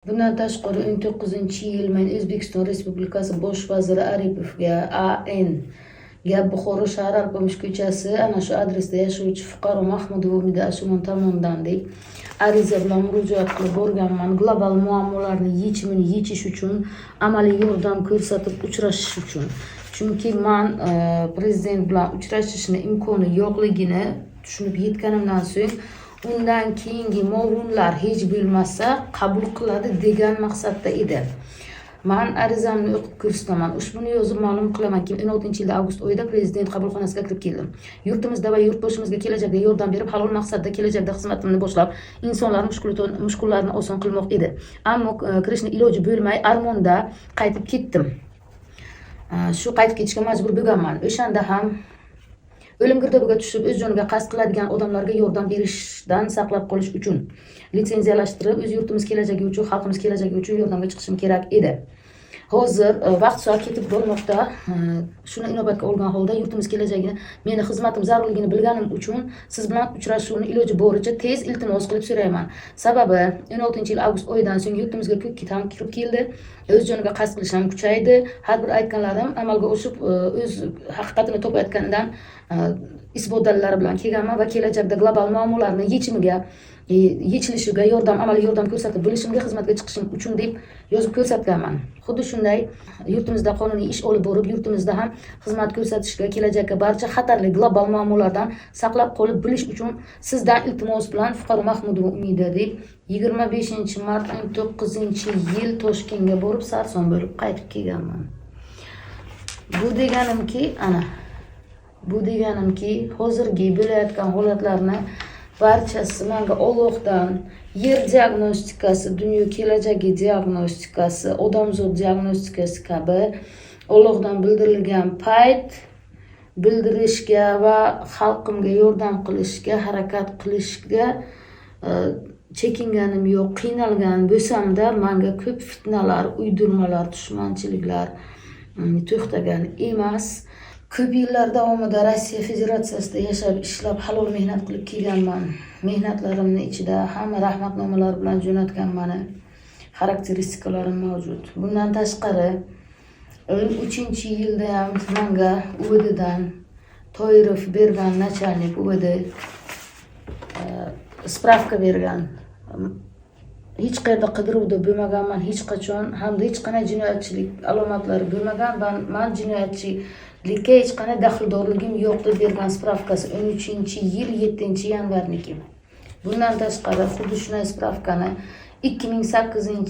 Bundan tashqari 19-yil men O'zbekiston Respublikasi Bosh vaziri Aripovga A.N.ga Buxoro shahar Alpomish ko'chasi ana shu adresda yashovchi fuqaro Mahmudova Umida Ashurman tomonidan ariza bilan murojaat qilib borganman. Global muammolarni yechimini yechish uchun amaliy yordam ko'rsatib uchrashish uchun. Chunki men prezident bilan uchrashishni imkoni yo'qligini tushunib yetganimdan so'ng undan keyingi ma'lumotlar hech bo'lmasa qabul qiladi degan maqsadda edi. Men arizamni o'qib ko'rsataman. Ushbuni yozib ma'lum qilamanki, 16-yilda avgust oyida prezident qabulxonasiga kirib keldim. Yurtimizda va yurtboshimizga kelajakda yordam berib, halol maqsadda kelajakda xizmatimni boshlab, insonlar mushkullarini oson qilmoq edi. Ammo kirishni iloji bo'lmay Armonda qaytib ketdim. Shu qaytib ketishga majbur bo'lganman. O'shanda ham o'lim girdobiga tushib o'z joniga qasd qiladigan odamlarga yordam berishdan saqlab qolish uchun litsenziyalashtirib, o'z yurtimiz kelajagi uchun, xalqimiz kelajagi uchun yordamga chiqishim kerak edi. Hozir vaqt soat ketib bormoqda. Shuni inobatga olgan holda yurtimiz kelajagini, meni xizmatim zarurligini bilganim uchun siz bilan uchrashuvni iloji boricha tez iltimos qilib so'rayman. Sababi 16-yil avgust oyidan so'ng yurtimizga ko'k ham kirib keldi. O'z joniga qasd qilish ham kuchaydi. Har bir aytganlarim amalga oshib, o'z haqiqatini topayotgandan isbot dalillari bilan kelganman va kelajakda global muammolarni yechilishiga amaliy yordam ko'rsatib bo'lishimga xizmatga chiqishim uchun deb yozib ko'rsatganman. Xuddi shunday yurtimizda qonuniy ish olib borib, yurtimizda ham xizmat ko'rsatishga, kelajakka barcha xatarli global muammolardan saqlab qolib bilish uchun sizdan iltimos bilan fuqaro Mahmudova Umida deb 25-mart 19-yil Toshkentga borib sarson bo'lib qaytib kelganman. Bu deganimki, hozirgi bo'layotgan holatlarni barchasi menga Allohdan yer diagnostikasi, dunyo kelajagi diagnostikasi, odamzod diagnostikasi kabi Allohdan bildirilgan payt bildirishga va xalqimga yordam qilishga, harakat qilishga chekinganim yo'q. Qiynalgan bo'lsam-da, menga ko'p fitnalar, uydirmalar, dushmanchiliklar to'xtagan emas. Ko'p yillar davomida Rossiya Federatsiyasida yashab, ishlab, halol mehnat qilib kelganman. Mehnatlarimning ichida hamma rahmatnomalar bilan jo'natgan meni xarakteristikalarim mavjud. Bundan tashqari 13-yilda ham menga UVDdan Toirov bergan nachalnik UVD spravka bergan. Hech qayerda qidiruvda bo'lmaganman, hech qachon, hamda hech qanday jinoyatchilik alomatlari bo'lmagan. Men jinoyatchilikka hech qanday daxldorligim yo'q deb bergan spravkasi 13-yil 7-yanvarniki. Bundan tashqari xuddi shunday spravkani 2008